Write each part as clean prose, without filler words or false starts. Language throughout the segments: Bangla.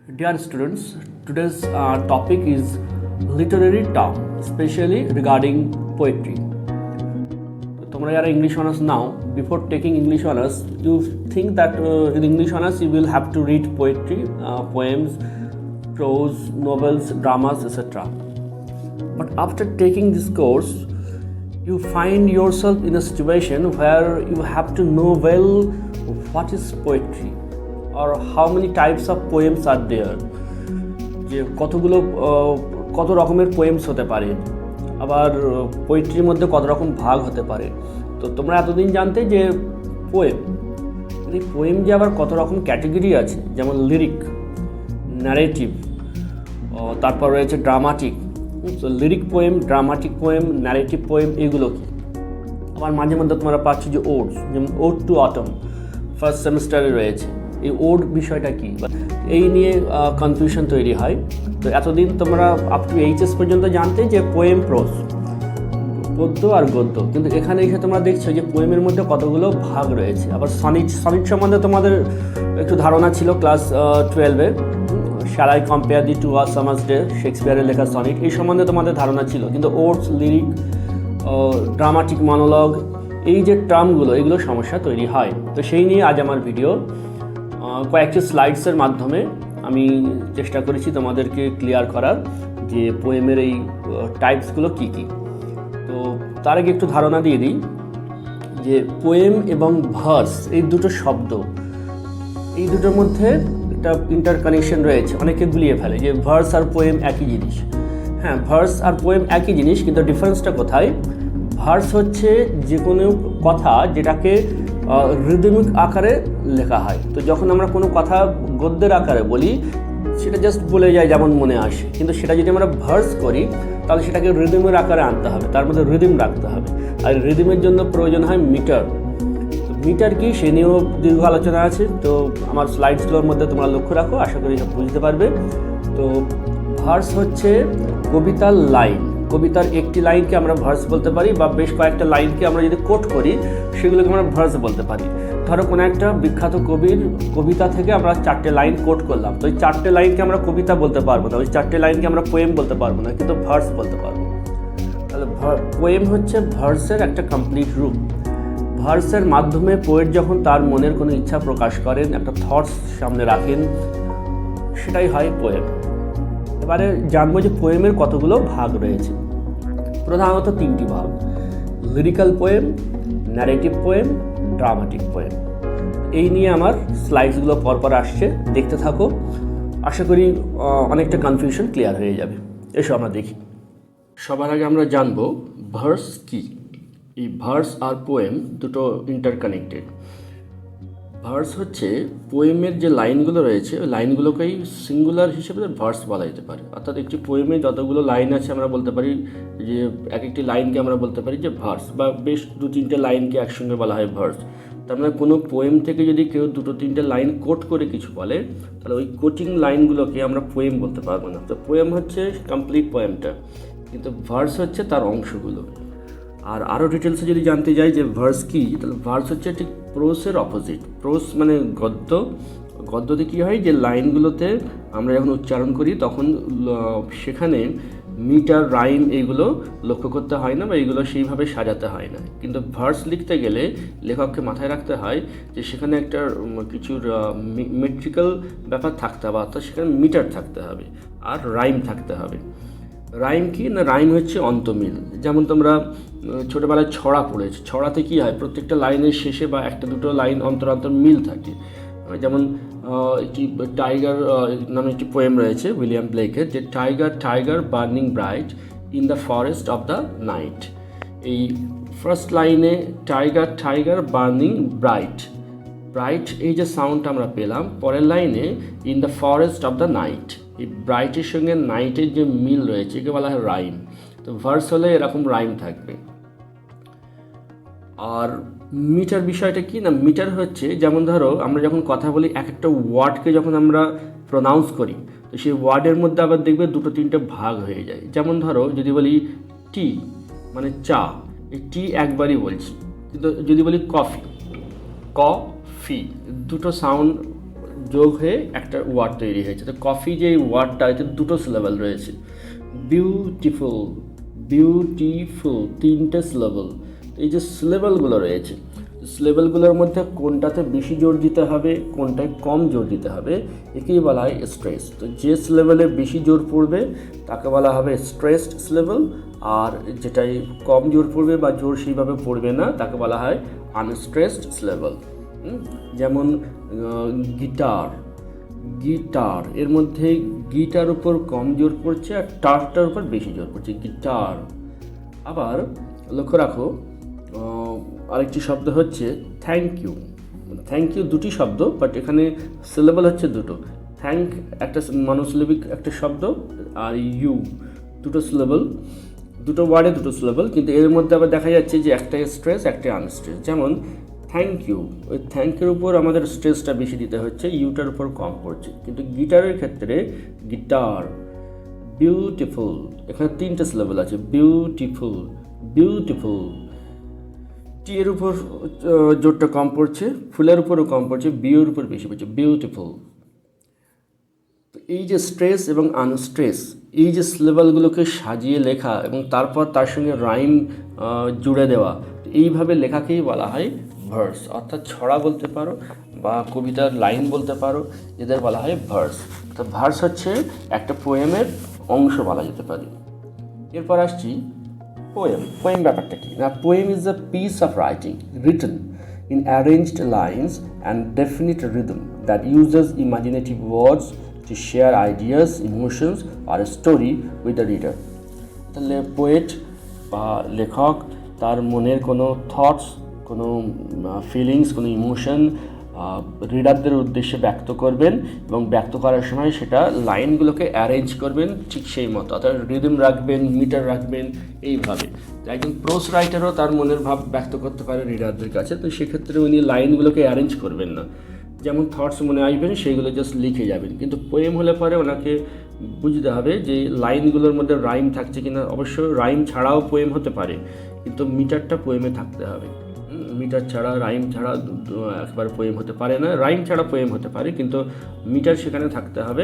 Dear students, today's topic is literary term, especially regarding poetry. তোমরা যারা English honors now, before taking English honors, you think that in English honors you will have to read poetry, poems, prose, novels, dramas, etc. But after taking this course, you find yourself in a situation where you have to know well what is poetry or how many types of poems are there, যে কত রকমের পোয়েমস হতে পারে, আবার পোয়েট্রির মধ্যে কত রকম ভাগ হতে পারে। তো তোমরা এতদিন জানতে যে পোয়েম যে আবার কত রকম ক্যাটেগরি আছে, যেমন লিরিক, ন্যারেটিভ, তারপর রয়েছে ড্রামাটিক। তো lyric poem, dramatic poem, narrative poem এগুলো কি? আবার মাঝে মধ্যে তোমরা পাচ্ছ যে ওডস, যেমন ওড টু অটম ফার্স্ট সেমিস্টারে রয়েছে। এই ওড বিষয়টা কি, এই নিয়ে কনফিউশন তৈরি হয়। তো এতদিন তোমরা আপ টু এইচএস পর্যন্ত জানতে যে পোয়েম, প্রোজ, পদ্য আর গদ্য, কিন্তু এখানে এসে তোমরা দেখছো যে পোয়েমের মধ্যে কতগুলো ভাগ রয়েছে। আবার সনিট সম্বন্ধে তোমাদের একটু ধারণা ছিল ক্লাস 12-এ, shall I compare thee to a summer's day, শেক্সপিয়ারের লেখা সনিট, এই সম্বন্ধে তোমাদের ধারণা ছিল। কিন্তু ওডস, লিরিক, ড্রামাটিক মনোলগ, এই যে টার্মগুলো, এগুলো সমস্যা তৈরি হয়। তো সেই নিয়ে আজ আমার ভিডিও। কয়েকটি স্লাইডসের মাধ্যমে আমি চেষ্টা করেছি তোমাদেরকে ক্লিয়ার করার যে পোয়েমের এই টাইপসগুলো কী কী। তো তার আগে একটু ধারণা দিয়ে দিই যে পোয়েম এবং ভার্স, এই দুটো শব্দ, এই দুটোর মধ্যে একটা ইন্টারকানেকশন রয়েছে। অনেকে গুলিয়ে ফেলে যে ভার্স আর পোয়েম একই জিনিস। হ্যাঁ, ভার্স আর পোয়েম একই জিনিস, কিন্তু ডিফারেন্সটা কোথায়? ভার্স হচ্ছে যে কোনো কথা যেটাকে রিদমিক আকারে লেখা হয়। তো যখন আমরা কোনো কথা গদ্যের আকারে বলি, সেটা জাস্ট বলে যায় যেমন মনে আসে, কিন্তু সেটা যদি আমরা ভার্স করি তাহলে সেটাকে রিদমের আকারে আনতে হবে, তার মধ্যে রিদম রাখতে হবে। আর রিদমের জন্য প্রয়োজন হয় মিটার। তো মিটার কি, সে নিয়েও দীর্ঘ আলোচনা আছে। তো আমার স্লাইডসগুলোর মধ্যে তোমরা লক্ষ্য রাখো, আশা করি সব বুঝতে পারবে। তো ভার্স হচ্ছে কবিতার লাইন। কবিতার একটি লাইনকে আমরা ভার্স বলতে পারি, বা বেশ কয়েকটা লাইনকে আমরা যদি কোট করি সেগুলোকে আমরা ভার্স বলতে পারি। ধরো কোনো একটা বিখ্যাত কবির কবিতা থেকে আমরা 4টে লাইন কোট করলাম, তো ওই 4টে লাইনকে আমরা কবিতা বলতে পারবো না, ওই 4টে লাইনকে আমরা পোয়েম বলতে পারবো না, কিন্তু ভার্স বলতে পারবো। তাহলে পোয়েম হচ্ছে ভার্সের একটা কমপ্লিট রূপ। ভার্সের মাধ্যমে পোয়েট যখন তার মনের কোনো ইচ্ছা প্রকাশ করেন, একটা থটস সামনে রাখেন, সেটাই হয় পোয়েম। এবারে জানবো যে পোয়েমের কতগুলো ভাগ রয়েছে। প্রধানত 3টি ভাগ: lyrical poem, narrative poem, dramatic poem. এই নিয়ে আমার স্লাইডসগুলো পরপর আসছে, দেখতে থাকো। আশা করি অনেকটা কনফিউশন ক্লিয়ার হয়ে যাবে। এসো আমরা দেখি। সবার আগে আমরা জানবো ভার্স কি। এই ভার্স আর পোয়েম দুটো ইন্টারকানেক্টেড। ভার্স হচ্ছে পোয়েমের যে লাইনগুলো রয়েছে, ওই লাইনগুলোকেই সিঙ্গুলার হিসেবে ভার্স বলা যেতে পারে। অর্থাৎ একটি পোয়েমে যতগুলো লাইন আছে আমরা বলতে পারি যে এক একটি লাইনকে আমরা বলতে পারি যে ভার্স, বা বেশ 2-3টে লাইনকে একসঙ্গে বলা হয় ভার্স। তার মানে কোনো পোয়েম থেকে যদি কেউ 2-3টে লাইন কোট করে কিছু বলে, তাহলে ওই কোটিং লাইনগুলোকে আমরা পোয়েম বলতে পারবো না। তো পোয়েম হচ্ছে কমপ্লিট পোয়েমটা, কিন্তু ভার্স হচ্ছে তার অংশগুলো। আর আরও ডিটেলসে যদি জানতে যাই যে ভার্স কী, তাহলে ভার্স হচ্ছে ঠিক প্রোসের অপোজিট। প্রোস মানে গদ্য। গদ্যতে কী হয়, যে লাইনগুলোতে আমরা যখন উচ্চারণ করি তখন সেখানে মিটার, রাইম এইগুলো লক্ষ্য করতে হয় না, বা এইগুলো সেইভাবে সাজাতে হয় না। কিন্তু ভার্স লিখতে গেলে লেখককে মাথায় রাখতে হয় যে সেখানে একটা কিছুর মেট্রিক্যাল ব্যাপার থাকতে হবে, অর্থাৎ সেখানে মিটার থাকতে হবে আর রাইম থাকতে হবে। রাইম কি না, রাইম হচ্ছে অন্তমিল। যেমন তোমরা ছোটোবেলায় ছড়া পড়েছো, ছড়াতে কী হয়, প্রত্যেকটা লাইনের শেষে বা 1-2 লাইন অন্তর অন্তর মিল থাকে। যেমন একটি টাইগার নামে একটি পোয়েম রয়েছে উইলিয়াম ব্লেকের, যে tiger tiger burning bright in the forest of the night. এই ফার্স্ট লাইনে tiger tiger burning bright, bright এই যে সাউন্ডটা আমরা পেলাম, পরের লাইনে in the forest of the night, এই ব্রাইটের সঙ্গে নাইটের যে মিল রয়েছে একে বলা হয় রাইম। তো ভার্স হলে এরকম রাইম থাকবে। আর মিটার বিষয়টা কি না, মিটার হচ্ছে যেমন ধরো আমরা যখন কথা বলি, এক একটা ওয়ার্ডকে যখন আমরা প্রনাউন্স করি, তো সেই ওয়ার্ডের মধ্যে আবার দেখবে 2-3টে ভাগ হয়ে যায়। যেমন ধরো যদি বলি টি মানে চা, এই টি একবারই বলছি, কিন্তু যদি বলি কফি, ক ফি, দুটো সাউন্ড যোগ হয়ে একটা ওয়ার্ড তৈরি হয়েছে। তো কফি যে ওয়ার্ডটা, এতে দুটো সিলেবল রয়েছে। বিউটিফুল, বিউটিফুল, তিনটে সিলেবল। এই যে সিলেবলগুলো রয়েছে, সিলেবলগুলোর মধ্যে কোনটাতে বেশি জোর দিতে হবে, কোনটায় কম জোর দিতে হবে, একেই বলা হয় স্ট্রেস। তো যে সিলেবলে বেশি জোর পড়বে তাকে বলা হবে স্ট্রেসড সিলেবল, আর যেটাই কম জোর পড়বে বা জোর সেইভাবে পড়বে না তাকে বলা হয় আনস্ট্রেসড সিলেবল। যেমন গিটার, গিটার এর মধ্যে গিটার উপর কম জোর পড়ছে আর টারটার উপর বেশি জোর পড়ছে, গিটার। আবার লক্ষ্য রাখো, আরেকটি শব্দ হচ্ছে থ্যাংক ইউ। থ্যাংক ইউ দুটি শব্দ, বাট এখানে সিলেবল হচ্ছে দুটো। থ্যাংক একটা মনোসিলেবিক একটা শব্দ, আর ইউ দুটো সিলেবল, দুটো ওয়ার্ডে দুটো সিলেবল, কিন্তু এর মধ্যে আবার দেখা যাচ্ছে যে একটা স্ট্রেস একটা আনস্ট্রেস। যেমন থ্যাংক ইউ, ওই থ্যাংকের উপর আমাদের স্ট্রেসটা বেশি দিতে হচ্ছে, ইউটার উপর কম পড়ছে। কিন্তু গিটারের ক্ষেত্রে গিটার, বিউটিফুল, এখানে তিনটে সিলেবল আছে, বিউটিফুল, বিউটিফুল। টি এর উপর জোরটা কম পড়ছে, ফুলের উপরও কম পড়ছে, বিউর উপর বেশি পড়ছে, বিউটিফুল। তো এই যে স্ট্রেস এবং আনস্ট্রেস, এই যে সিলেবলগুলোকে সাজিয়ে লেখা এবং তারপর তার সঙ্গে রাইম জুড়ে দেওয়া, এইভাবে লেখাকেই বলা হয় ভার্স, অর্থাৎ ছড়া বলতে পারো বা কবিতার লাইন বলতে পারো, এদের বলা হয় ভার্স। তো ভার্স হচ্ছে একটা পোয়েমের অংশ বলা যেতে পারে। এরপর আসছি পোয়েম। পোয়েম ব্যাপারটা কি না, poem is a piece of writing written in arranged lines and definite rhythm that uses imaginative words to share ideas, emotions or a story with the reader. তাহলে পোয়েট বা লেখক তার মনের কোনো থটস, কোনো ফিলিংস, কোনো ইমোশন রিডারদের উদ্দেশ্যে ব্যক্ত করবেন এবং ব্যক্ত করার সময় সেটা লাইনগুলোকে অ্যারেঞ্জ করবেন ঠিক সেই মতো, অর্থাৎ রিদম রাখবেন, মিটার রাখবেন, এইভাবে। একজন প্রোস রাইটারও তার মনের ভাব ব্যক্ত করতে পারে রিডারদের কাছে, তো সেক্ষেত্রে উনি লাইনগুলোকে অ্যারেঞ্জ করবেন না, যেমন থটস মনে আসবেন সেইগুলো জাস্ট লিখে যাবেন। কিন্তু পোয়েম হলে পরে ওনাকে বুঝতে হবে যে লাইনগুলোর মধ্যে রাইম থাকছে কিনা। অবশ্য রাইম ছাড়াও পোয়েম হতে পারে, কিন্তু মিটারটা পোয়েমে থাকতে হবে। মিটার ছাড়া, রাইম ছাড়া একবার পোয়েম হতে পারে না। রাইম ছাড়া পোয়েম হতে পারে, কিন্তু মিটার সেখানে থাকতে হবে,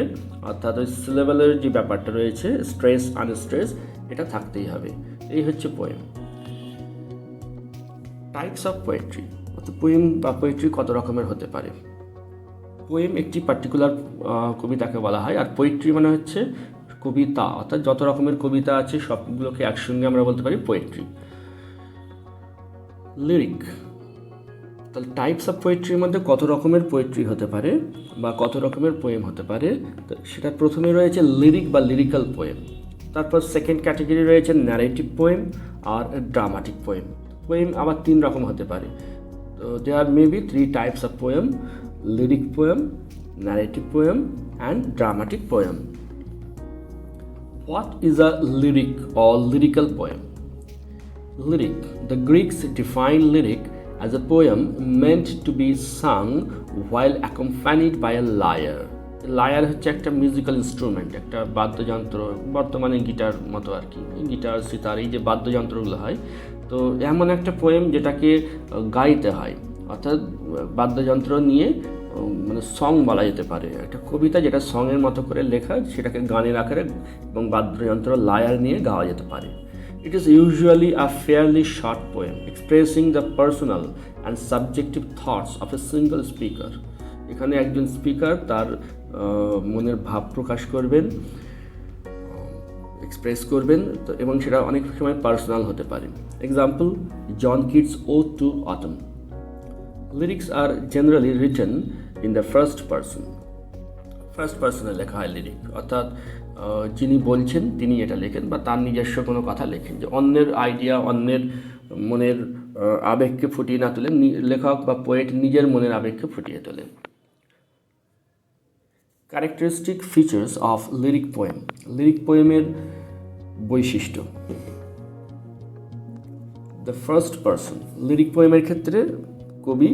অর্থাৎ ওই সিলেবলের যে ব্যাপারটা রয়েছে, স্ট্রেস আনস্ট্রেস, এটা থাকতেই হবে। এই হচ্ছে পোয়েম। টাইপস অফ পোয়েট্রি, অর্থাৎ পোয়েম বা পোয়েট্রি কত রকমের হতে পারে। পোয়েম একটি পার্টিকুলার কবিতাকে বলা হয়, আর পোয়েট্রি মানে হচ্ছে কবিতা, অর্থাৎ যত রকমের কবিতা আছে সবগুলোকে একসঙ্গে আমরা বলতে পারি পোয়েট্রি। লিরিক, তাহলে টাইপস অফ পোয়েট্রির মধ্যে কত রকমের পোয়েট্রি হতে পারে বা কত রকমের পোয়েম হতে পারে, তো সেটা প্রথমে রয়েছে লিরিক বা লিরিক্যাল পোয়েম। তারপর সেকেন্ড ক্যাটাগরি রয়েছে ন্যারেটিভ পোয়েম আর ড্রামাটিক পোয়েম। পোয়েম আবার তিন রকম হতে পারে। তো there may be three types of poem: lyric poem, narrative poem and dramatic poem. What is a lyric or lyrical poem? Lyric. The Greeks defined lyric as a poem meant to be sung while accompanied by a lyre. Liar হচ্ছে একটা মিউজিক্যাল ইনস্ট্রুমেন্ট, একটা বাদ্যযন্ত্র, বর্তমানে গিটার মতো আর কি, গিটার, সিতার, এই যে বাদ্যযন্ত্রগুলো হয়। তো এমন একটা পোয়েম যেটাকে গাইতে হয়, অর্থাৎ বাদ্যযন্ত্র নিয়ে, মানে সং বলা যেতে পারে। একটা কবিতা যেটা সঙের মতো করে লেখা, সেটাকে গানের আকারে এবং বাদ্যযন্ত্র লায়ার নিয়ে গাওয়া যেতে পারে। It is usually a fairly short poem expressing the personal and subjective thoughts of a single speaker. এখানে একজন স্পিকার তার মনের ভাব প্রকাশ করবেন, এক্সপ্রেস করবেন, তো এবং সেটা অনেক সময় পার্সোনাল হতে পারে। Example: John Keats ode to autumn. Lyrics are generally written in the first person. First পার্সনে লেখা হয় লিরিক, অর্থাৎ যিনি বলছেন তিনি এটা লেখেন বা তার নিজস্ব কোনো কথা লেখেন, যে অন্যের আইডিয়া, অন্যের মনের আবেগকে ফুটিয়ে না তুলে লেখক বা পোয়েট নিজের মনের আবেগকে ফুটিয়ে তোলেন। Characteristic features of lyric poem. Lyric পোয়েমের বৈশিষ্ট্য: দ্য ফার্স্ট পার্সন। লিরিক পোয়েমের ক্ষেত্রে কবি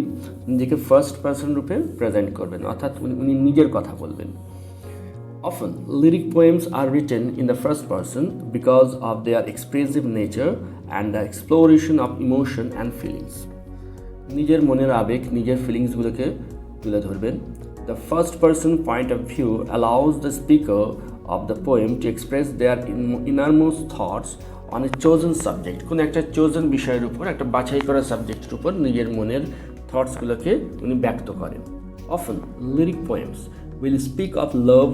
নিজেকে ফার্স্ট পার্সন রূপে প্রেজেন্ট করবেন, অর্থাৎ উনি নিজের কথা বলবেন। Often, lyric poems are written in the first person because of their expressive nature and the exploration of emotion and feelings. নিজের মনের আবেগ, নিজের ফিলিংসগুলোকে তুলে ধরবেন। The first person point of view allows the speaker of the poem to express their innermost thoughts on a chosen subject. কোনো একটা chosen বিষয়ের উপর, একটা বাছাই করা সাবজেক্টের উপর নিজের মনের থটসগুলোকে উনি ব্যক্ত করেন। Often, lyric poems will speak of love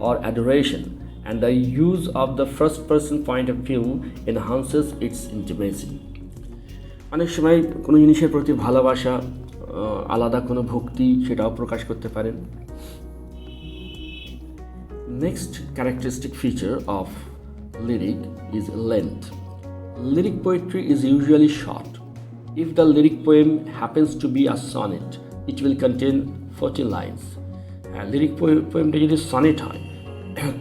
or adoration, and the use of the first person point of view enhances its intimacy. অনেক সময় কোনো জিনিসের প্রতি ভালোবাসা, আলাদা কোনো ভক্তি, সেটাও প্রকাশ করতে পারেন। Next characteristic feature of lyric is length. Lyric poetry is usually short. If the lyric poem happens to be a sonnet, it will contain 40 lines. Lyric পোয়েমটা যদি সনেট হয়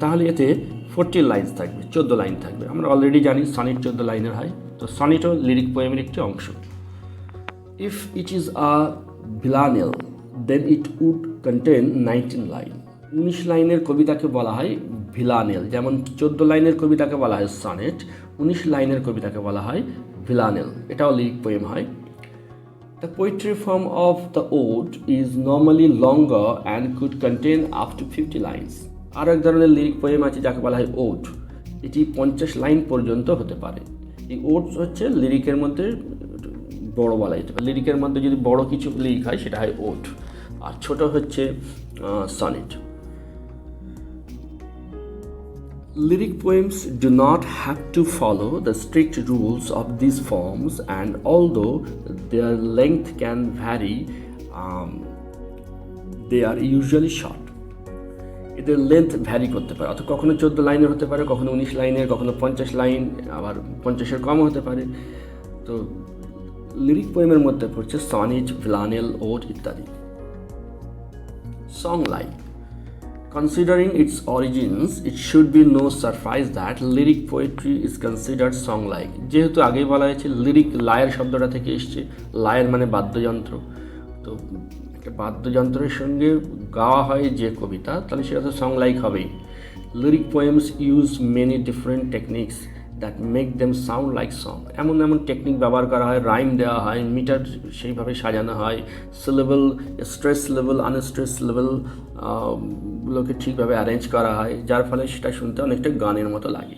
তাহলে এতে 40 লাইন্স থাকবে, 14 লাইন থাকবে। আমরা অলরেডি জানি সনেট 14 লাইনের হয়, তো সনেটও লিরিক পোয়েমের একটি অংশ। If it is a villanelle then it would contain 19 line. 19 লাইনের কবিতাকে বলা হয় ভিলানেল, যেমন 14 লাইনের কবিতাকে বলা হয় সনেট, 19 লাইনের কবিতাকে বলা হয় ভিলানেল, এটাও লিরিক পোয়েম হয়। The poetry form of the ode is normally longer and could contain up to 50 lines. আর এক ধরনের লিরিক পোয়েম আছে যাকে বলা হয় ওড, এটি 50 লাইন পর্যন্ত হতে পারে। এই ওড হচ্ছে লিরিকের মধ্যে বড় বলা যেতে পারে, লিরিকের মধ্যে যদি বড় কিছু লিরিক হয় সেটা হয় ওড, আর ছোট হচ্ছে sonnet. Lyric poems do not have to follow the strict rules of these forms, and although their length can vary, they are usually short. এদের লেন্থ ভ্যারি করতে পারে, অর্থাৎ কখনো 14 লাইনের হতে পারে, কখনো 19 লাইনের, কখনো 50 লাইন, আবার 50-এর কমও হতে পারে। তো লিরিক পোয়েমের মধ্যে পড়ছে সনেট, ভিলানেল, ওড ইত্যাদি। Song like. Considering its origins, it should be no surprise that lyric poetry is considered song-like. যেহেতু আগেই বলা হয়েছে লিরিক লায়ের শব্দটা থেকে এসছে, লায়ের মানে বাদ্যযন্ত্র, তো একটা বাদ্যযন্ত্রের সঙ্গে গাওয়া হয় যে কবিতা তাহলে সেটা তো song-like হবেই। Lyric poems use many different techniques that make them sound like song. এমন এমন টেকনিক ব্যবহার করা হয়, রাইম দেওয়া হয়, মিটার সেইভাবে সাজানো হয়, syllable, stress level, unstress level গুলোকে ঠিকভাবে অ্যারেঞ্জ করা হয়, যার ফলে সেটা শুনতে অনেকটা গানের মতো লাগে।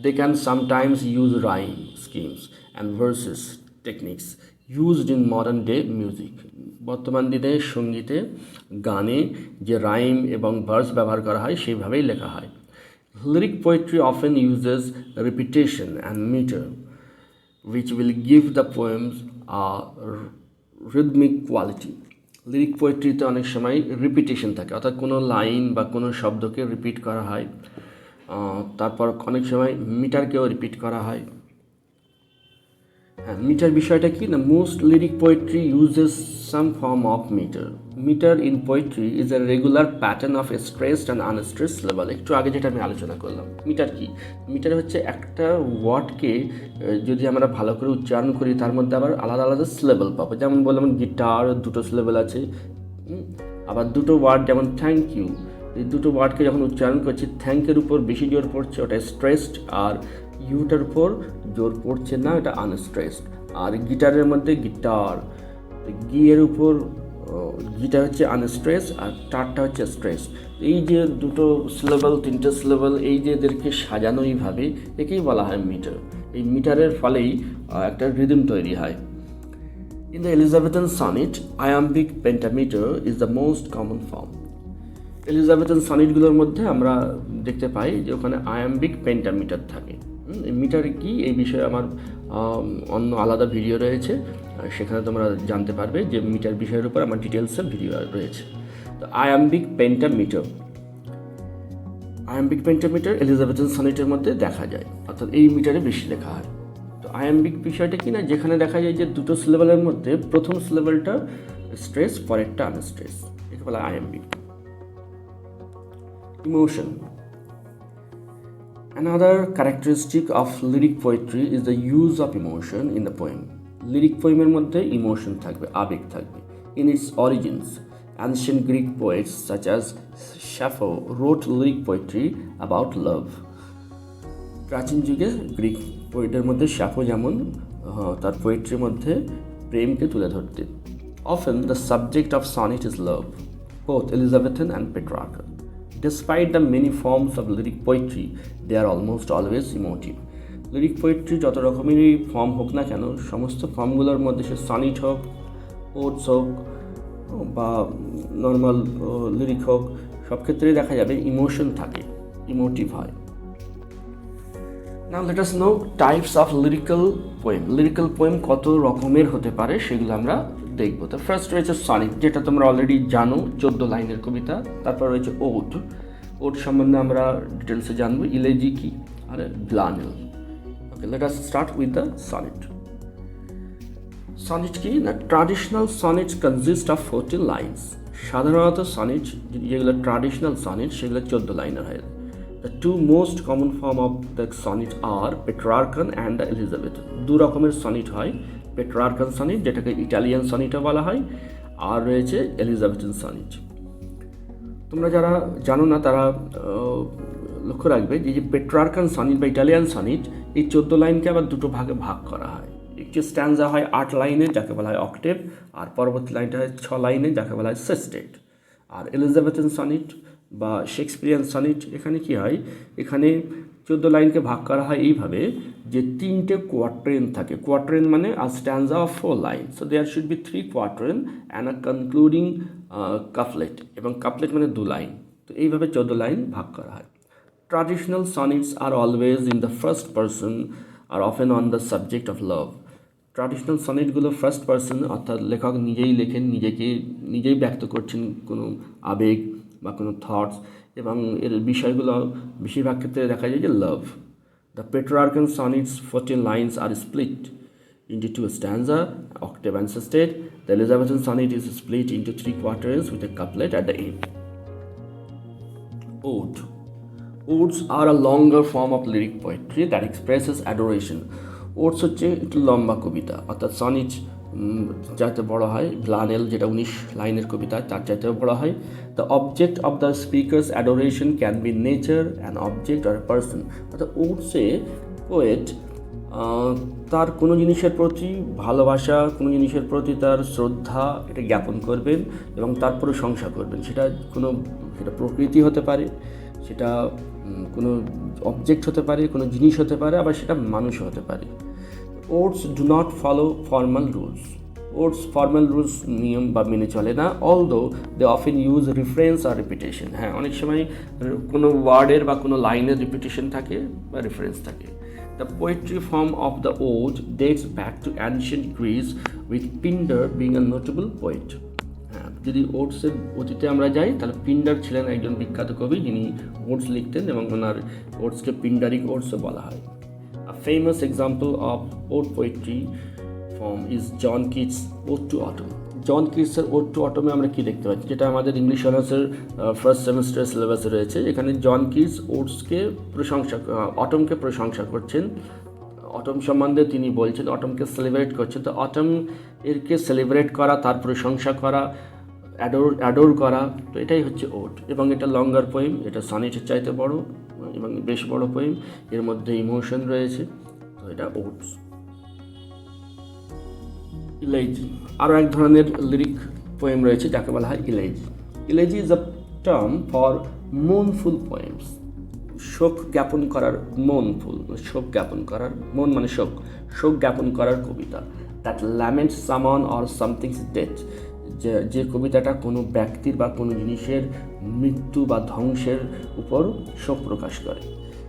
They can sometimes use rhyme schemes and verses techniques used in modern day music. বর্তমান দিনে সঙ্গীতে, গানে যে রাইম এবং ভার্স ব্যবহার করা হয় সেইভাবেই লেখা হয়। Lyric poetry often uses repetition and meter, which will give the poems a rhythmic quality. Lyric পোয়েট্রিতে অনেক সময় রিপিটেশন থাকে, অর্থাৎ কোনো লাইন বা কোনো শব্দকে রিপিট করা হয়, তারপর অনেক সময় মিটারকেও রিপিট করা হয়। হ্যাঁ, মিটার বিষয়টা কি না, most lyric poetry uses some form of metre. Metre in poetry is a regular pattern of stressed and unstressed level. একটু আগে যেটা আমি আলোচনা করলাম, মিটার কি, মিটার হচ্ছে একটা ওয়ার্ডকে যদি আমরা ভালো করে উচ্চারণ করি তার মধ্যে আবার আলাদা আলাদা সিলেবল পাবো। যেমন বললাম গিটার, দুটো সিলেবল আছে, আবার দুটো ওয়ার্ড যেমন থ্যাংক ইউ, এই দুটো ওয়ার্ডকে যখন উচ্চারণ করছি থ্যাংকের উপর বেশি জোর পড়ছে, ওটা স্ট্রেসড, আর ইউটার উপর জোর পড়ছে না, এটা আনস্ট্রেসড। আর গিটারের মধ্যে গিটার, গিয়ের উপর গিটার হচ্ছে আনস্ট্রেস আর টারটা হচ্ছে স্ট্রেস। এই যে দুটো সিলেবল, তিনটে সিলেবল, এই যে এদেরকে সাজানো এইভাবে, একেই বলা হয় মিটার। এই মিটারের ফলেই একটা রিদম তৈরি হয়। In the Elizabethan sonnet, iambic pentameter is the most common form. Elizabethan সনেটগুলোর মধ্যে আমরা দেখতে পাই যে ওখানে আয়াম্বিক পেন্টামিটার থাকে। মিটার কি এই বিষয়ে আমার অন্য আলাদা ভিডিও রয়েছে, সেখানে তোমরা জানতে পারবে যে মিটার বিষয়ের উপর আমার ডিটেলসের ভিডিও রয়েছে। তো আয়াম্বিক পেন্টামিটার এলিজাবেথান সনেটের মধ্যে দেখা যায়, অর্থাৎ এই মিটারে বেশি লেখা হয়। তো আয়াম্বিক বিষয়টা কি না, যেখানে দেখা যায় যে দুটো সিলেবলের মধ্যে প্রথম সিলেবলটা স্ট্রেস, পরেরটা আনস্ট্রেস, একে বলা iambic. Emotion. Another characteristic of lyric poetry is the use of emotion in the poem. Lyric poemer মধ্যে emotion থাকবে, আবেগ থাকবে। In its origins, ancient Greek poets such as Sappho wrote lyric poetry about love. প্রাচীন যুগে গ্রিক পোয়েটের মধ্যে স্যাফো যেমন তার পোয়েট্রির মধ্যে প্রেমকে তুলে ধরতেন। Often the subject of sonnet is love. both Elizabethan and Petrarchan. Despite the many forms of lyric poetry, they are almost always emotive. Lyric poetry যত রকমেরই ফর্ম হোক না কেন, সমস্ত ফর্মগুলোর মধ্যে সে সনিট হোক, ওটস হোক বা নর্মাল লিরিক হোক, সব ক্ষেত্রেই দেখা যাবে ইমোশন থাকে, ইমোটিভ হয়। Now let us know types of lyrical poem. Lyrical poem কত রকমের হতে পারে সেগুলো আমরা দেখবো। তো ফার্স্ট রয়েছে সনিট, যেটা তোমরা অলরেডি জানো, 14 লাইনের কবিতা। তারপর রয়েছে ওড, ওড সম্বন্ধে আমরা ডিটেলসে জানবো। ইলেজি কি আর villanelle. Okay, let us start with the sonnet. Sonnet কি না, traditional sonnet consist of 14 lines. সাধারণত সনিট যেগুলো ট্র্যাডিশনাল সনিট সেগুলো 14 লাইনের হয়। The two most common form of the sonnet are Petrarchan and the Elizabethan. দু রকমের সনিট হয়, পেট্রার্কান সনিট যেটাকে ইটালিয়ান সনিটও বলা হয়, আর রয়েছে এলিজাবেথান সনিট। তোমরা যারা জানো না তারা লক্ষ্য রাখবে যে পেট্রার্কান সনিট বা ইটালিয়ান সনিট, এই 14 লাইনকে আবার দুটো ভাগে ভাগ করা হয়। একটি স্ট্যান্জা হয় 8 লাইনে, যাকে বলা হয় অক্টেভ, আর পরবর্তী লাইনটা হয় 6 লাইনে, যাকে বলা হয় সেস্টেট। আর এলিজাবেথান সনিট বা শেক্সপিয়ারিয়ান সনিট, এখানে কি হয়, এখানে 14 লাইনকে ভাগ করা হয় এইভাবে যে 3টে কোয়াট্রেন থাকে। কোয়াট্রেন মানে a stanza of 4 line, so there should be 3 quatrain and a concluding couplet, এবং কাপলেট মানে 2 লাইন। তো এইভাবে 14 লাইন ভাগ করা হয়। Traditional sonnets are always in the first person, are often on the subject of love. Traditional সনিটগুলো ফার্স্ট পারসন, অর্থাৎ লেখক নিজেই লেখেন, নিজেই ব্যক্ত করছেন কোনো আবেগ বা কোনো থটস, এবং এর বিষয়গুলো বেশিরভাগ ক্ষেত্রে দেখা যায় যে love. The Petrarchan sonnets 14 lines are split into 2 stanza, octave and sestet. The Elizabethan sonnet is split into 3 quatrains with a couplet at the end. Ode. Odes are a longer form of lyric poetry that expresses adoration. Odes হচ্ছে একটু লম্বা কবিতা, অর্থাৎ সনিট যাতে বড় হয়, ব্লানেল যেটা 19 লাইনের কবিতা তার চাইতেও বড় হয়। The object of the speaker's adoration can be nature, an object আর পার্সন। অর্থাৎ ওডসে পোয়েট তার কোনো জিনিসের প্রতি ভালোবাসা, কোনো জিনিসের প্রতি তার শ্রদ্ধা, এটা জ্ঞাপন করবেন এবং তার প্রশংসা করবেন। সেটা প্রকৃতি হতে পারে, সেটা কোনো অবজেক্ট হতে পারে, কোনো জিনিস হতে পারে, আবার সেটা মানুষও হতে পারে। Odes do not follow formal rules. Odes formal rules নিয়ম বা মেনে চলে না, although they often use reference আর রিপিটেশন। হ্যাঁ, অনেক সময় কোনো ওয়ার্ডের বা কোনো লাইনের রিপিটেশন থাকে বা রেফারেন্স থাকে। The poetry form of the ode dates back to ancient Greece, with Pindar being a notable poet. হ্যাঁ, যদি ওডসের অতীতে আমরা যাই তাহলে পিন্ডার ছিলেন একজন বিখ্যাত কবি যিনি ওডস লিখতেন, এবং ওনার ওডসকে পিন্ডারিক ওডসও বলা হয়। A famous example of ode poetry form is John Keats' Ode to Autumn. John কিটসের ওড টু অটমে আমরা কি দেখতে পাচ্ছি, যেটা আমাদের ইংলিশ অনার্সের ফার্স্ট সেমিস্টার সিলেবাসে রয়েছে। এখানে জন কিটস অটমকে প্রশংসা করছেন, অটম সম্বন্ধে তিনি বলছেন, অটমকে সেলিব্রেট করছেন। তো অটম এরকে সেলিব্রেট করা, তার প্রশংসা করা, অ্যাডোর করা, তো এটাই হচ্ছে ওড। এবং এটা লঙ্গার পোয়েম, এটা সনেটের চাইতে বড় এবং বেশ বড় পোয়েম, এর মধ্যে ইমোশন রয়েছে, তো এটা ওডস। ইলেজি, আরও এক ধরনের লিরিক পোয়েম রয়েছে যাকে বলা হয় elegy. Elegy is a term for mournful poems. শোক জ্ঞাপন করার, শোক জ্ঞাপন করার, মন মানে শোক জ্ঞাপন করার কবিতা। That laments someone or something's death, যে কবিতাটা কোনো ব্যক্তির বা কোনো জিনিসের মৃত্যু বা ধ্বংসের উপর শোক প্রকাশ করে।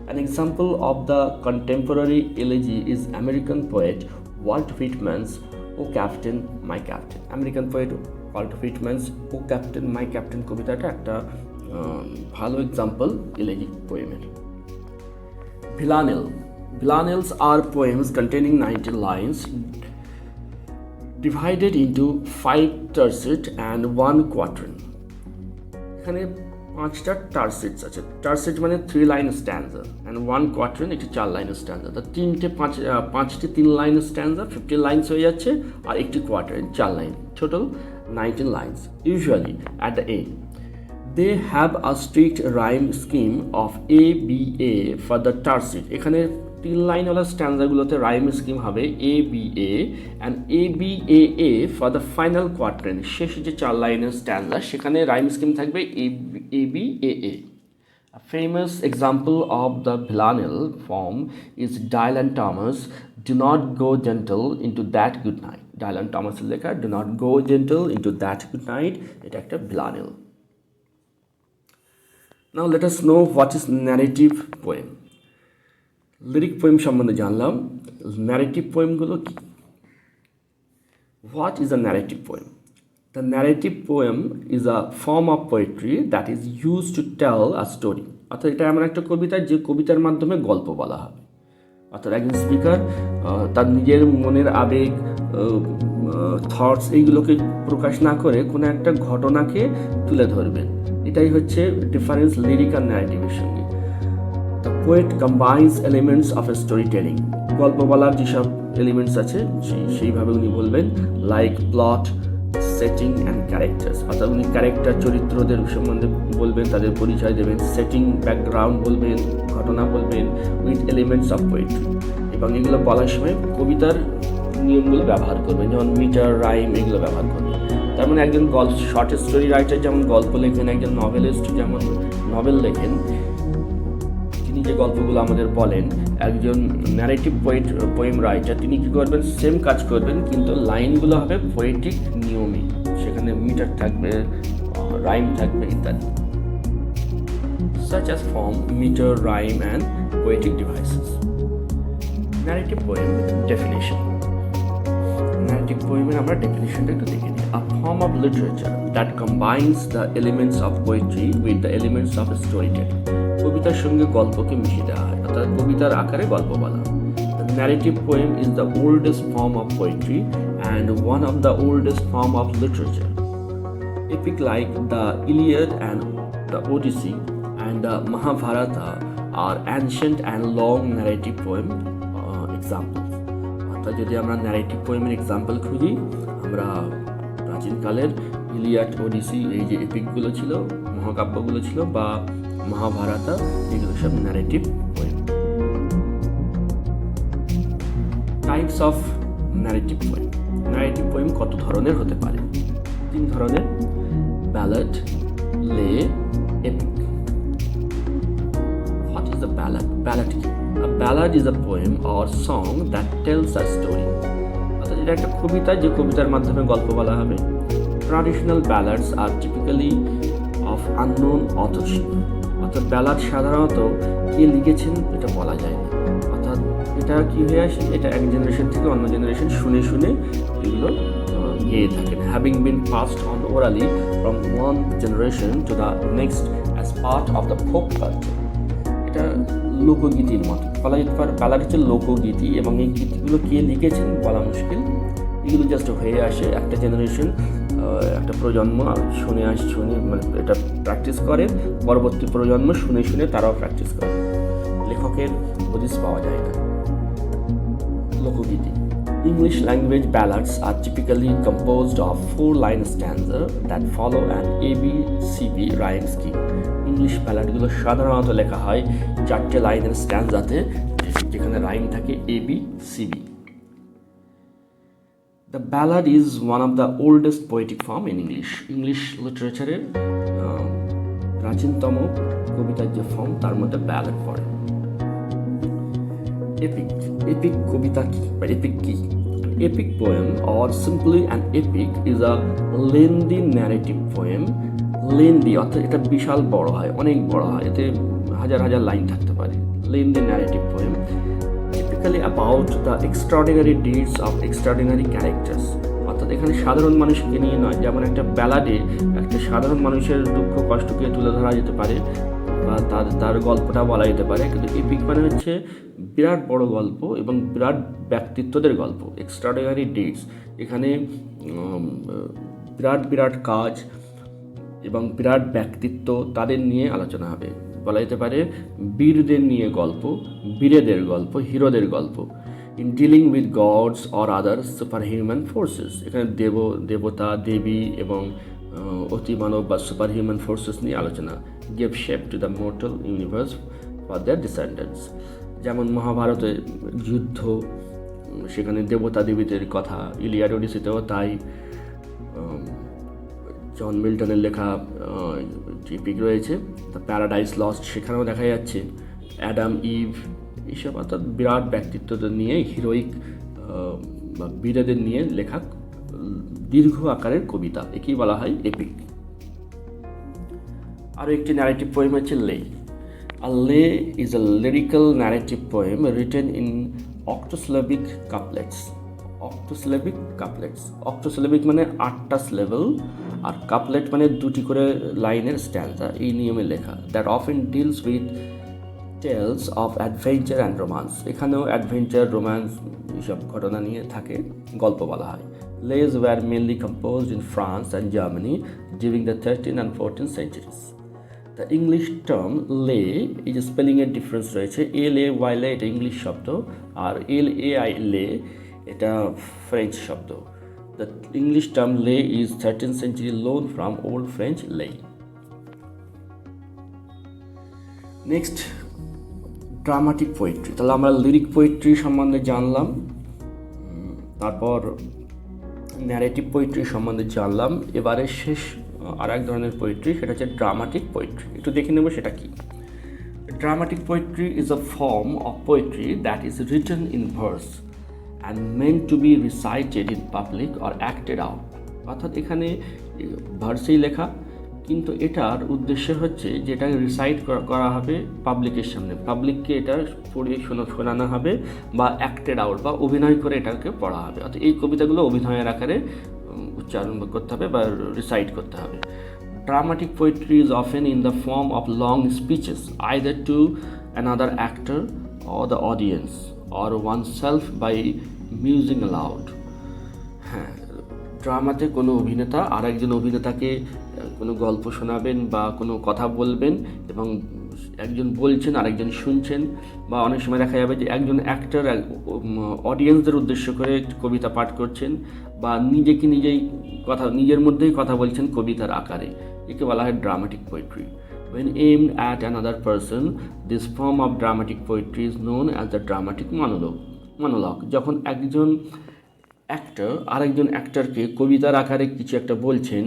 An example of the contemporary elegy is American poet Walt Whitman's O captain my captain. American poet Walt Whitman's O captain my captain কবিতাটা একটা ভালো এক্সাম্পল ইলেজিক পোয়েমের। Villanelles are poems containing 90 lines divided into 5 tercet and 1 quatrain. এখানে 5টা টার্সেটস আছে। টার্সেট মানে 3 লাইন স্ট্যান্জা, অ্যান্ড 1 কোয়াট্রেন একটি 4 লাইন স্ট্যান্জা। তো 5টি 3 লাইন স্ট্যান্জা 15 লাইন্স হয়ে যাচ্ছে, আর একটি quatrain 4 line, total 19 lines. Usually at the end they have a strict rhyme scheme of A, B, A for the tercet. এখানে 3 লাইনওয়ালা স্ট্যান্ডাগুলোতে রাইম স্কিম হবে A B A and A B A for the final quatrain. শেষ যে 4 লাইনের স্ট্যান্ডা সেখানে রাইম স্কিম থাকবে A B A. A famous example of the binomial form is Dylan Thomas, do not go gentle into that good night. Dylan Thomas লেখা do not go gentle into that good night, এটা একটা binomial. Now let us know what is narrative poem. Lyric poem সম্বন্ধে জানলাম, ন্যারেটিভ পোয়েমগুলো কি? What is a narrative poem? The narrative poem is a form of poetry that is used to tell a story. অর্থাৎ এটা এমন একটা কবিতা যে কবিতার মাধ্যমে গল্প বলা হবে। অর্থাৎ একজন স্পিকার তার নিজের মনের আবেগ, থটস এইগুলোকে প্রকাশ না করে কোনো একটা ঘটনাকে তুলে ধরবেন। এটাই হচ্ছে ডিফারেন্স লিরিক আর ন্যারেটিভের সঙ্গে। The poet combines elements of a story telling. গল্প বলার যেসব এলিমেন্টস আছে সেইভাবে উনি বলবেন, like plot, setting and characters. অর্থাৎ উনি ক্যারেক্টার চরিত্রদের সম্বন্ধে বলবেন, তাদের পরিচয় দেবেন, সেটিং ব্যাকগ্রাউন্ড বলবেন, ঘটনা বলবেন, উইথ এলিমেন্টস অফ পোয়েট্রি। এবং এগুলো বলার সময় কবিতার নিয়মগুলো ব্যবহার করবেন, যেমন মিটার, রাইম, এগুলো ব্যবহার করবেন। তার মানে একজন শর্ট স্টোরি রাইটার যেমন গল্প লেখেন, একজন নভেলিস্ট যেমন নভেল লেখেন, তিনি যে গল্পগুলো আমাদের বলেন, একজন ন্যারেটিভ পোয়েম রাইটার তিনি কী করবেন, সেম কাজ করবেন, কিন্তু লাইনগুলো হবে পোয়েটিক নিয়মে, সেখানে মিটার থাকবে, রাইম থাকবে ইত্যাদি। such as form, meter, rhyme and poetic devices. Narrative poem definition. Narrative poem এর আমরা ডেফিনিশনটা একটু দেখে নিই। A form of literature that combines the elements of poetry with the elements of storytelling. কবিতার সঙ্গে গল্পকে মিশিয়ে দেওয়া হয়, অর্থাৎ কবিতার আকারে গল্প বলা। The narrative poem is the oldest form of poetry and one of the oldest form of literature. Epic like the Iliad and the Odyssey and the Mahabharata are ancient and long narrative poem examples. অর্থাৎ যদি আমরা ন্যারেটিভ পোয়েমের এক্সাম্পল খুঁজি, আমরা প্রাচীনকালের ইলিয়াড, ওডিসি, এই যে এপিকগুলো ছিল, মহাকাব্যগুলো ছিল, বা মহাভারতা, এগুলো সব narrative poem. Types of narrative poem. Narrative poem কত ধরনের হতে পারে? 3 ধরনের: ব্যালাড, লে, epic. What is a ballad? Ballad কি? A ballad is a poem or song that tells a story. অর্থাৎ এটা একটা কবিতা, যে কবিতার মাধ্যমে গল্প বলা হবে। Traditional ballads are typically of unknown authorship. অর্থাৎ ব্যালাড সাধারণত কে লিখেছেন এটা বলা যায় না। অর্থাৎ এটা কি হয়ে আসে, এটা এক জেনারেশন থেকে অন্য জেনারেশন শুনে শুনে এগুলো গেয়ে থাকেন। Having been passed on orally from one generation to the next as part of the folk culture. এটা লোকগীতির মতো বলা যেতে পারে। ব্যালাড হচ্ছে লোকগীতি, এবং এই গীতিগুলো কে লিখেছেন বলা মুশকিল। এগুলো জাস্ট হয়ে আসে, একটা জেনারেশন, একটা প্রজন্ম শুনে মানে এটা প্র্যাকটিস করে, পরবর্তী প্রজন্ম শুনে শুনে তারাও প্র্যাকটিস করে। লেখকের হদিস পাওয়া যায় না। লোকগীতি। English language ballads are typically composed of 4-line stanza that follow an ABCB rhyme scheme. English ব্যালাডগুলো সাধারণত লেখা হয় 4টে লাইনের স্ট্যান্জাতে, যেখানে রাইম থাকে ABCB. The ballad is one of the oldest poetic form in English. English literature প্রাচীনতম কবিতার যে ফর্ম, তার মধ্যে ব্যালাড পড়ে। এপিক। এপিক কবিতা কি বা এপিক কি? Epic poem, or simply an epic, is a lengthy narrative poem. Lengthy অর্থাৎ এটা বিশাল বড় হয়, অনেক বড় হয়, এতে হাজার হাজার লাইন থাকতে পারে। Lengthy narrative poem, typically about the extraordinary deeds of extraordinary characters. অর্থাৎ এখানে সাধারণ মানুষকে নিয়ে নয়, যেমন একটা ব্যালাডে একটা সাধারণ মানুষের দুঃখ কষ্টকে তুলে ধরা যেতে পারে, বা তার গল্পটা বলা যেতে পারে, কিন্তু এপিক মানে হচ্ছে বিরাট বড় গল্প এবং বিরাট ব্যক্তিত্বদের গল্প। এক্সট্রাঅর্ডিনারি ডিডস, এখানে বিরাট বিরাট কাজ এবং বিরাট ব্যক্তিত্ব, তাদের নিয়ে আলোচনা হবে। বলা যেতে পারে বীরদের নিয়ে গল্প, বীরেদের গল্প, হিরোদের গল্প। In dealing with gods or other super human forces, এখানে দেবতা, দেবী এবং অতিমানব বা সুপার হিউম্যান ফোর্সেস নিয়ে আলোচনা। Give shape to the mortal universe for their descendants. যেমন মহাভারতে যুদ্ধ, সেখানে দেবতা দেবীদের কথা, ইলিয়াড ওডিসিতেও তাই, জন মিল্টনের লেখা যে এপিক রয়েছে দ্য প্যারাডাইস লস্ট, সেখানেও দেখা যাচ্ছে অ্যাডাম ইভ, এইসব অর্থাৎ বিরাট ব্যক্তিত্বদের নিয়ে হিরোইক বা বীরদের নিয়ে লেখা দীর্ঘ আকারের কবিতা, একেই বলা হয় এপিক। আরও একটি ন্যারেটিভ পোয়েম হচ্ছে লে। A lay is a lyrical narrative poem written in octosyllabic couplets. Octosyllabic মানে 8টা সিলেবল, আর কাপলেট মানে 2টি করে লাইনের স্ট্যান্সা, এই নিয়মে লেখা। That often deals with tales of adventure and romance. এখানেও অ্যাডভেঞ্চার, রোম্যান্স এইসব ঘটনা নিয়ে থাকে, গল্প বলা হয়। Lays were mainly composed in France and Germany during the 13th and 14th centuries. The English term lay, এই যে স্পেলিংয়ের ডিফারেন্স রয়েছে, LAY লে এটা ইংলিশ শব্দ, আর LAI লে এটা ফ্রেঞ্চ শব্দ। The English term lay is 13th century loan from Old French lay. Next, dramatic poetry. তাহলে আমরা লিরিক পোয়েট্রি সম্বন্ধে জানলাম, তারপর ন্যারেটিভ পোয়েট্রি সম্বন্ধে জানলাম। এবারে শেষ আর এক ধরনের পোয়েট্রি, সেটা হচ্ছে ড্রামাটিক পোয়েট্রি। একটু দেখে নেব সেটা কি। Dramatic poetry is a form of poetry that is written in verse and meant to be recited in public or acted out. অর্থাৎ এখানে ভার্সেই লেখা, কিন্তু এটার উদ্দেশ্য হচ্ছে যে এটা রিসাইট করা হবে পাবলিকের সামনে, পাবলিককে এটা পড়িয়ে শোনানো হবে, বা অ্যাক্টেড আউট বা অভিনয় করে এটাকে পড়া হবে। অর্থাৎ এই কবিতাগুলো অভিনয়ের আকারে উচ্চারণ করতে হবে বা রিসাইট করতে হবে। Dramatic poetry is often in the form of long speeches either to another actor or the audience or oneself by musing aloud. হ্যাঁ, ড্রামাতে কোনো অভিনেতা আর একজন অভিনেতাকে কোনো গল্প শোনাবেন বা কোনো কথা বলবেন, এবং একজন বলছেন আরেকজন শুনছেন, বা অনেক সময় দেখা যাবে যে একজন অ্যাক্টর অডিয়েন্সদের উদ্দেশ্য করে কবিতা পাঠ করছেন, বা নিজের মধ্যেই কথা বলছেন কবিতার আকারে। একে বলা হয় dramatic poetry. When aimed at another person, this form of dramatic poetry is known as the dramatic monologue. যখন একজন অ্যাক্টর আরেকজন অ্যাক্টরকে কবিতার আকারে কিছু একটা বলছেন,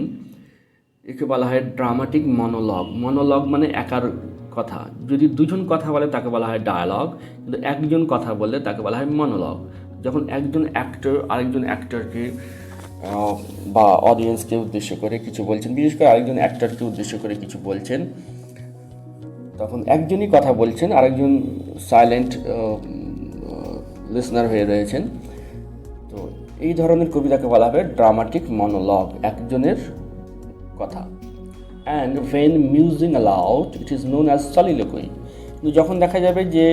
একে বলা হয় ড্রামাটিক মনোলগ মানে একার কথা। যদি দুজন কথা বলে তাকে বলা হয় ডায়ালগ, কিন্তু একজন কথা বললে তাকে বলা হয় মনোলগ। যখন একজন অ্যাক্টর আরেকজন অ্যাক্টরকে বা অডিয়েন্সকে উদ্দেশ্য করে কিছু বলছেন, বিশেষ করে আরেকজন অ্যাক্টরকে উদ্দেশ্য করে কিছু বলছেন, তখন একজনই কথা বলছেন, আরেকজন সাইলেন্ট লিসনার হয়ে রয়েছেন। তো এই ধরনের কবিতাকে বলা হবে ড্রামাটিক মনোলগ, একজনের কথা। And when musing aloud it is known as soliloquy. কিন্তু যখন দেখা যাবে যে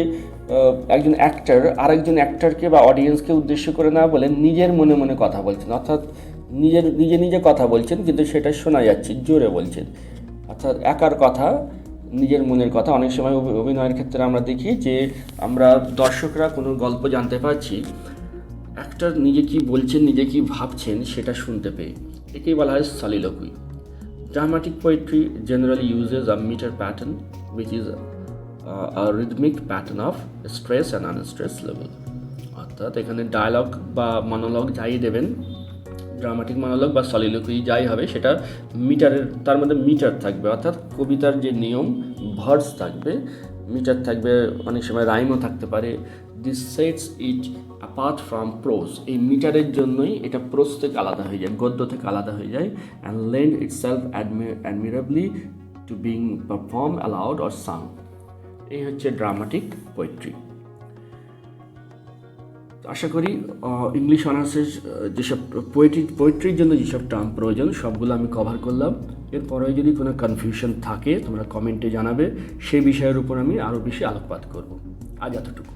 একজন অ্যাক্টর আরেকজন অ্যাক্টরকে বা অডিয়েন্সকে উদ্দেশ্য করে না বলে নিজের মনে মনে কথা বলছেন, অর্থাৎ নিজে কথা বলছেন, কিন্তু সেটা শোনা যাচ্ছে, জোরে বলছেন, অর্থাৎ একার কথা, নিজের মনের কথা। অনেক সময় অভিনয়ের ক্ষেত্রে আমরা দেখি যে আমরা দর্শকরা কোনো গল্প জানতে পারছি, অ্যাক্টর নিজে কি বলছেন, নিজে কি ভাবছেন সেটা শুনতে পেয়ে, একেই বলা হয় soliloquy. Dramatic poetry generally uses a meter pattern, which is a rhythmic pattern of stress and unstress level. অর্থাৎ এখানে ডায়ালগ বা মনোলগ যাই দেবেন, ড্রামাটিক মনোলগ বা সলিলোকুই যাই হবে, সেটা মিটারের, তার মধ্যে মিটার থাকবে, অর্থাৎ কবিতার যে নিয়ম, ভার্স থাকবে, মিটার থাকবে, অনেক সময় রাইমও থাকতে পারে। This sets it apart from pros. এই মিটারের জন্যই এটা প্রোজ থেকে আলাদা হয়ে যায়, গদ্য থেকে আলাদা হয়ে যায়। And lend itself admirably to being perform aloud or sung. এই হচ্ছে ড্রামাটিক পোয়েট্রি। আশা করি ইংলিশ অনার্সের যেসব পোয়েট্রির জন্য যেসব টার্ম প্রয়োজন সবগুলো আমি কভার করলাম। এরপরে যদি কোনো কনফিউশন থাকে তোমরা কমেন্টে জানাবে, সেই বিষয়ের উপর আমি আরও বেশি আলোকপাত করব। আজ এতটুকু।